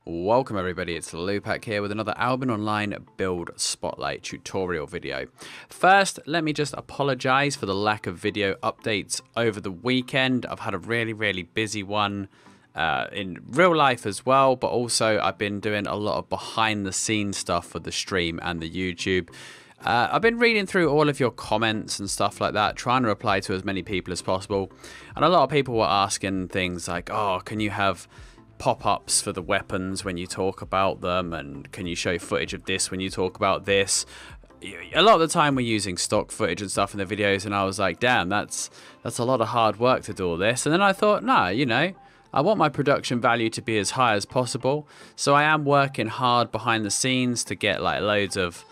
Welcome everybody, it's Lewpac here with another Albion Online build spotlight tutorial video. First, let me just apologise for the lack of video updates over the weekend. I've had a really busy one in real life as well, but also I've been doing a lot of behind the scenes stuff for the stream and the YouTube. I've been reading through all of your comments and stuff like that, trying to reply to as many people as possible. And a lot of people were asking things like, oh, can you have pop-ups for the weapons when you talk about them, and can you show footage of this when you talk about this? A lot of the time we're using stock footage and stuff in the videos, and I was like, damn, that's a lot of hard work to do all this. And then I thought, nah, you know, I want my production value to be as high as possible, so I am working hard behind the scenes to get like loads of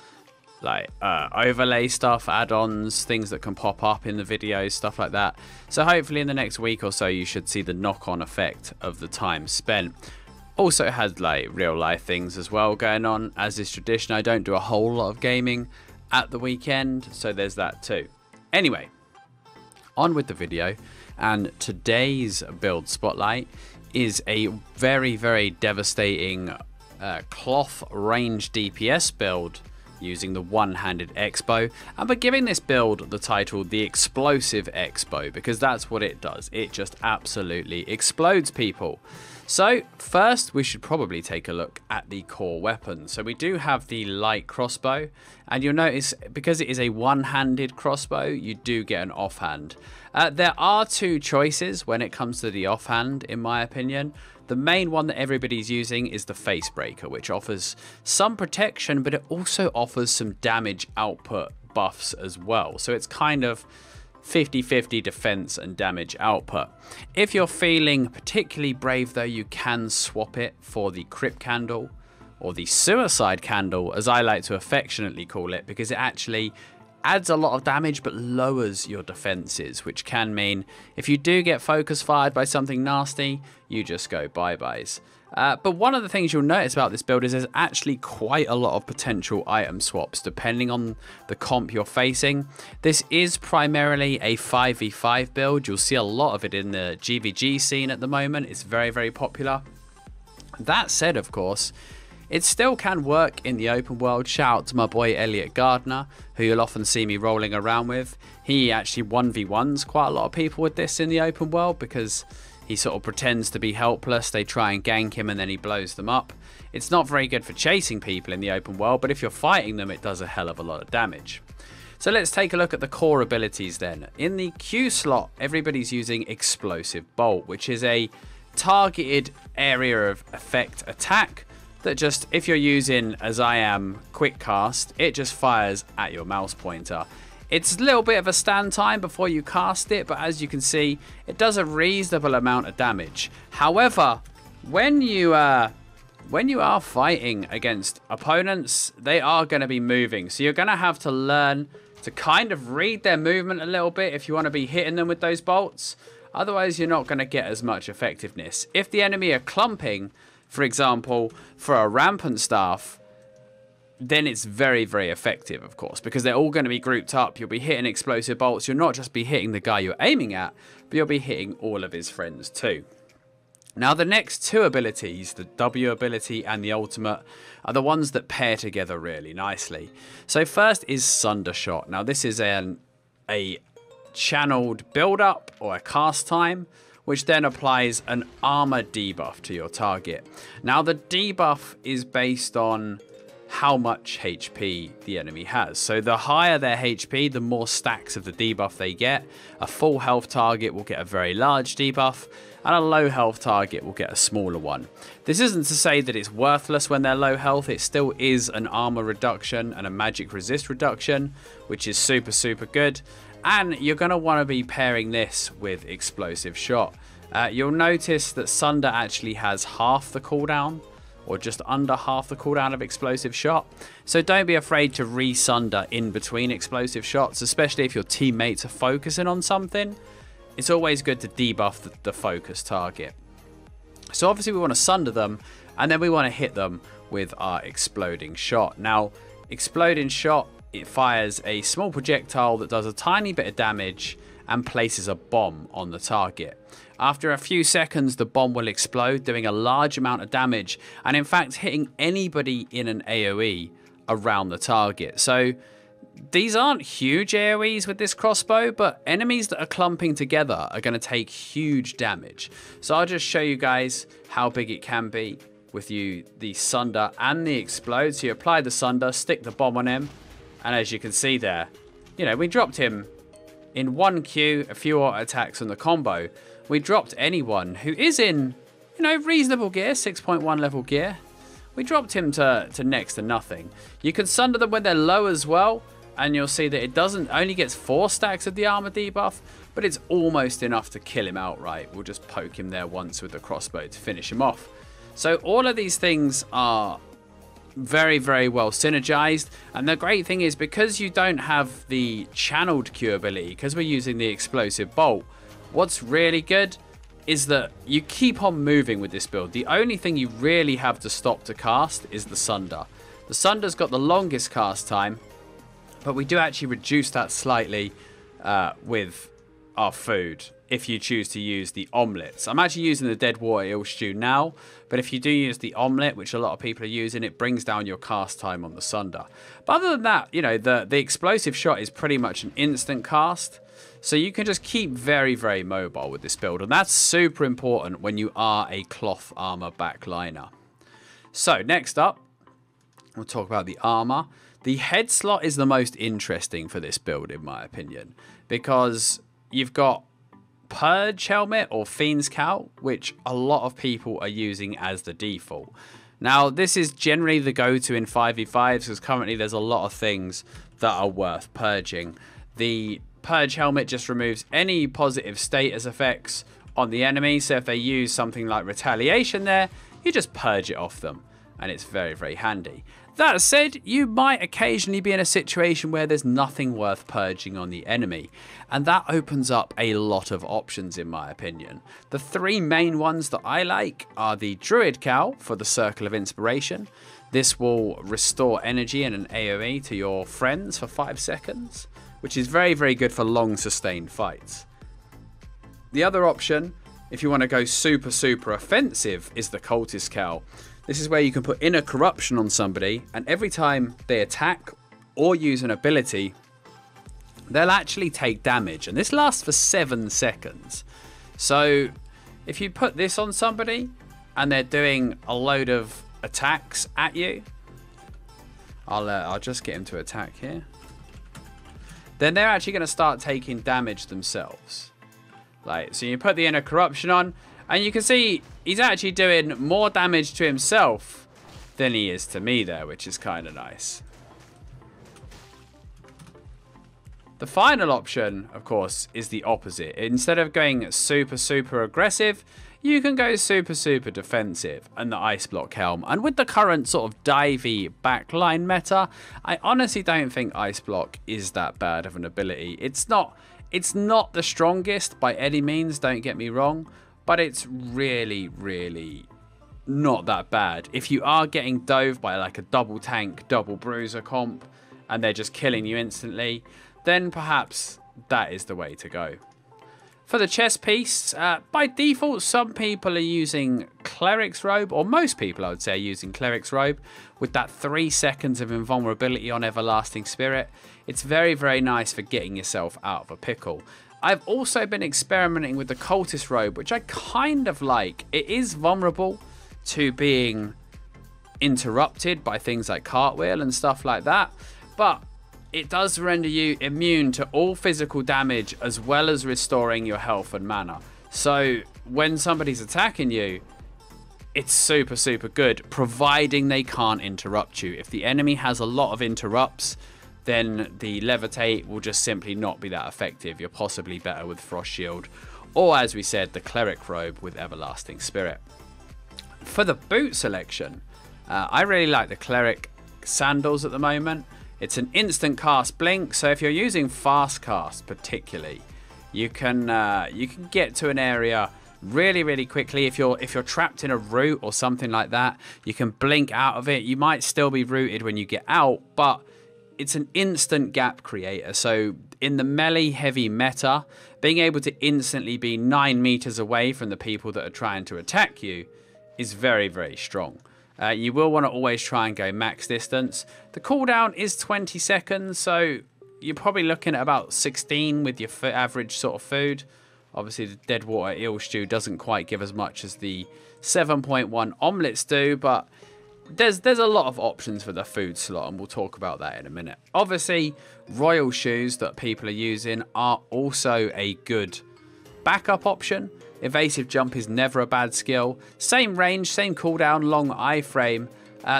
overlay stuff, add-ons, things that can pop up in the videos, stuff like that. So hopefully in the next week or so you should see the knock-on effect of the time spent. Also had like real life things as well going on. As is tradition, I don't do a whole lot of gaming at the weekend, so there's that too. Anyway, on with the video, and today's build spotlight is a very devastating cloth range DPS build using the one-handed Xbow, and we're giving this build the title the Explosive Xbow because that's what it does. It just absolutely explodes people. So first we should probably take a look at the core weapon. So we do have the light crossbow, and you'll notice because it is a one-handed crossbow you do get an offhand. There are two choices when it comes to the offhand in my opinion. The main one that everybody's using is the face breaker, which offers some protection, but it also offers some damage output buffs as well. So it's kind of 50-50 defense and damage output. If you're feeling particularly brave though, you can swap it for the crypt candle, or the suicide candle as I like to affectionately call it, because it actually adds a lot of damage but lowers your defenses, which can mean if you do get focus fired by something nasty, you just go bye-byes. But one of the things you'll notice about this build is there's actually quite a lot of potential item swaps depending on the comp you're facing. This is primarily a 5v5 build. You'll see a lot of it in the GVG scene at the moment. It's very popular. That said, of course, it still can work in the open world. Shout out to my boy Elliot Gardner, who you'll often see me rolling around with. He actually 1v1s quite a lot of people with this in the open world because he sort of pretends to be helpless. They try and gank him and then he blows them up. It's not very good for chasing people in the open world, but if you're fighting them, it does a hell of a lot of damage. So let's take a look at the core abilities then. In the Q slot, everybody's using Explosive Bolt, which is a targeted area of effect attack that just, if you're using, as I am, quick cast, it just fires at your mouse pointer. It's a little bit of a stand time before you cast it, but as you can see, it does a reasonable amount of damage. However, when you are fighting against opponents, they are going to be moving. So you're going to have to learn to kind of read their movement a little bit if you want to be hitting them with those bolts. Otherwise, you're not going to get as much effectiveness. If the enemy are clumping, for example, for a rampant staff, then it's very effective, of course, because they're all going to be grouped up. You'll be hitting explosive bolts. You'll not just be hitting the guy you're aiming at, but you'll be hitting all of his friends too. Now, the next two abilities, the W ability and the ultimate, are the ones that pair together really nicely. So first is Sunder Shot. Now, this is a channeled build-up or a cast time, which then applies an armor debuff to your target. Now, the debuff is based on how much HP the enemy has. So the higher their HP, the more stacks of the debuff they get. A full health target will get a very large debuff, and a low health target will get a smaller one. This isn't to say that it's worthless when they're low health. It still is an armor reduction and a magic resist reduction, which is super good. And you're going to want to be pairing this with Explosive Shot. You'll notice that Sunder actually has half the cooldown, or just under half the cooldown of Explosive Shot. So don't be afraid to re-Sunder in between explosive shots, especially if your teammates are focusing on something. It's always good to debuff the focus target. So obviously we want to Sunder them, and then we want to hit them with our Exploding Shot. Now, Exploding Shot, it fires a small projectile that does a tiny bit of damage and places a bomb on the target. After a few seconds, the bomb will explode, doing a large amount of damage, and in fact hitting anybody in an AoE around the target. So these aren't huge AoEs with this crossbow, but enemies that are clumping together are going to take huge damage. So I'll just show you guys how big it can be with the Sunder and the Explode. So you apply the Sunder, stick the bomb on him, and as you can see there, you know, we dropped him in 1 Q, a few auto attacks on the combo. We dropped anyone who is in, you know, reasonable gear, 6.1 level gear. We dropped him to next to nothing. You can Sunder them when they're low as well, and you'll see that it only gets 4 stacks of the armor debuff, but it's almost enough to kill him outright. We'll just poke him there once with the crossbow to finish him off. So all of these things are very, very well synergized, and the great thing is because you don't have the channeled Q ability, because we're using the explosive bolt, what's really good is that you keep on moving with this build. The only thing you really have to stop to cast is the Sunder. The Sunder's got the longest cast time, but we do actually reduce that slightly with our food if you choose to use the omelets. I'm actually using the Dead Water Eel Stew now, but if you do use the omelet, which a lot of people are using, it brings down your cast time on the Sunder. But other than that, you know, the explosive shot is pretty much an instant cast, so you can just keep very, very mobile with this build, and that's super important when you are a cloth armor backliner. So next up, we'll talk about the armor. The head slot is the most interesting for this build, in my opinion, because you've got Purge Helmet or Fiend's Cowl, which a lot of people are using as the default. Now, this is generally the go-to in 5v5s, because currently there's a lot of things that are worth purging. The Purge Helmet just removes any positive status effects on the enemy, so if they use something like Retaliation there, you just purge it off them, and it's very, very handy. That said, you might occasionally be in a situation where there's nothing worth purging on the enemy, and that opens up a lot of options in my opinion. The 3 main ones that I like are the Druid Cowl for the Circle of Inspiration. This will restore energy in an AoE to your friends for 5 seconds, which is very, very good for long sustained fights. The other option, if you want to go super, super offensive, is the Cultist Cowl. This is where you can put Inner Corruption on somebody, and every time they attack or use an ability, they'll actually take damage, and this lasts for 7 seconds. So if you put this on somebody and they're doing a load of attacks at you, I'll just get him to attack here, then they're actually going to start taking damage themselves. Like, so you put the Inner Corruption on, and you can see he's actually doing more damage to himself than he is to me there, which is kind of nice. The final option, of course, is the opposite. Instead of going super, super aggressive, you can go super, super defensive, and the Ice Block Helm. And with the current sort of divey backline meta, I honestly don't think Ice Block is that bad of an ability. It's not the strongest by any means, don't get me wrong, but it's really, really not that bad. If you are getting dove by like a double tank, double bruiser comp, and they're just killing you instantly, then perhaps that is the way to go. For the chest piece, by default, some people are using Cleric's Robe, or most people I would say are using Cleric's Robe, with that 3 seconds of invulnerability on Everlasting Spirit. It's very, very nice for getting yourself out of a pickle. I've also been experimenting with the Cultist Robe, which I kind of like. It is vulnerable to being interrupted by things like Cartwheel and stuff like that, but it does render you immune to all physical damage as well as restoring your health and mana. So when somebody's attacking you, it's super, super good, providing they can't interrupt you. If the enemy has a lot of interrupts, then the Levitate will just simply not be that effective. You're possibly better with Frost Shield, or as we said, the Cleric Robe with Everlasting Spirit. For the boot selection, I really like the Cleric Sandals at the moment. It's an instant cast blink, so if you're using fast cast particularly, you can get to an area really, really quickly. If you're trapped in a root or something like that, you can blink out of it. You might still be rooted when you get out, but it's an instant gap creator, so in the melee heavy meta, being able to instantly be 9 meters away from the people that are trying to attack you is very, very strong. You will want to always try and go max distance. The cooldown is 20 seconds, so you're probably looking at about 16 with your average sort of food. Obviously, the dead water eel stew doesn't quite give as much as the 7.1 omelets do, but there's a lot of options for the food slot, and we'll talk about that in a minute. Obviously, royal shoes that people are using are also a good backup option. Evasive jump is never a bad skill. Same range, same cooldown, long iframe.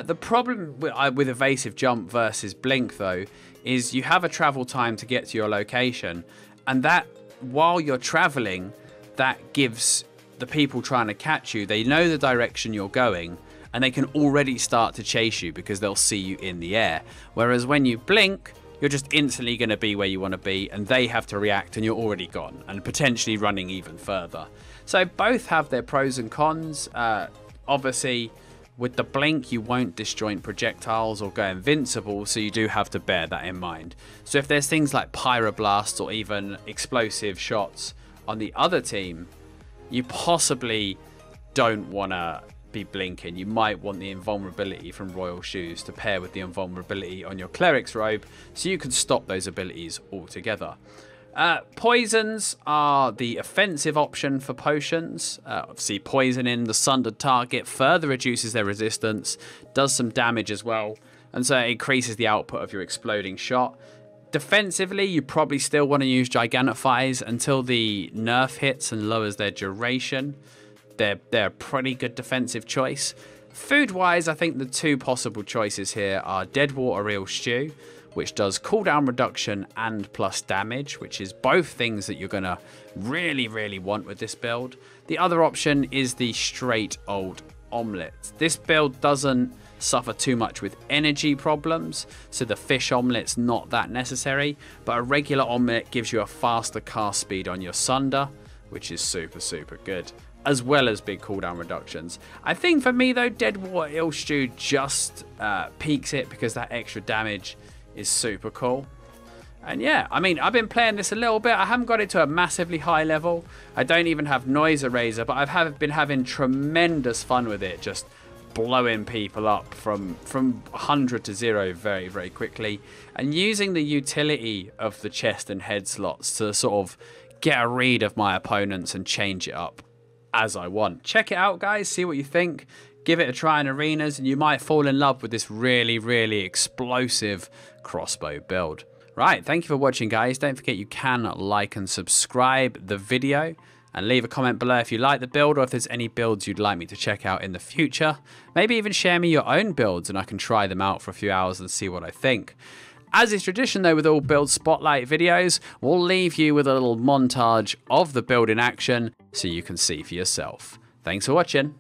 The problem with evasive jump versus blink, though, is you have a travel time to get to your location, and that while you're traveling, that gives the people trying to catch you, they know the direction you're going, and they can already start to chase you because they'll see you in the air. Whereas when you blink, you're just instantly going to be where you want to be, and they have to react and you're already gone, and potentially running even further. So both have their pros and cons. Obviously, with the blink, you won't disjoint projectiles or go invincible, so you do have to bear that in mind. So if there's things like pyroblasts or even explosive shots on the other team, you possibly don't want to be blinking. You might want the invulnerability from royal shoes to pair with the invulnerability on your cleric's robe, so you can stop those abilities altogether. Poisons are the offensive option for potions. Obviously, poisoning the sundered target further reduces their resistance, does some damage as well, and so it increases the output of your exploding shot. Defensively, you probably still want to use Gigantophies until the nerf hits and lowers their duration. They're a pretty good defensive choice. Food-wise, I think the two possible choices here are Dead Water Eel Stew, which does cooldown reduction and plus damage, which is both things that you're going to really, really want with this build. The other option is the straight old omelette. This build doesn't suffer too much with energy problems, so the fish omelet's not that necessary, but a regular omelette gives you a faster cast speed on your sunder, which is super, super good, as well as big cooldown reductions. I think for me though, Dead Water Eel Stew just peaks it because that extra damage is super cool. And yeah, I mean, I've been playing this a little bit. I haven't got it to a massively high level. I don't even have Noise Eraser, but I've been having tremendous fun with it, just blowing people up from 100 to 0 very, very quickly, and using the utility of the chest and head slots to sort of get a read of my opponents and change it up as I want. Check it out, guys. See what you think. Give it a try in arenas, and you might fall in love with this really, really explosive crossbow build. Right, thank you for watching, guys. Don't forget you can like and subscribe the video, and leave a comment below if you like the build or if there's any builds you'd like me to check out in the future. Maybe even share me your own builds and I can try them out for a few hours and see what I think. As is tradition though with all build spotlight videos, we'll leave you with a little montage of the build in action so you can see for yourself. Thanks for watching.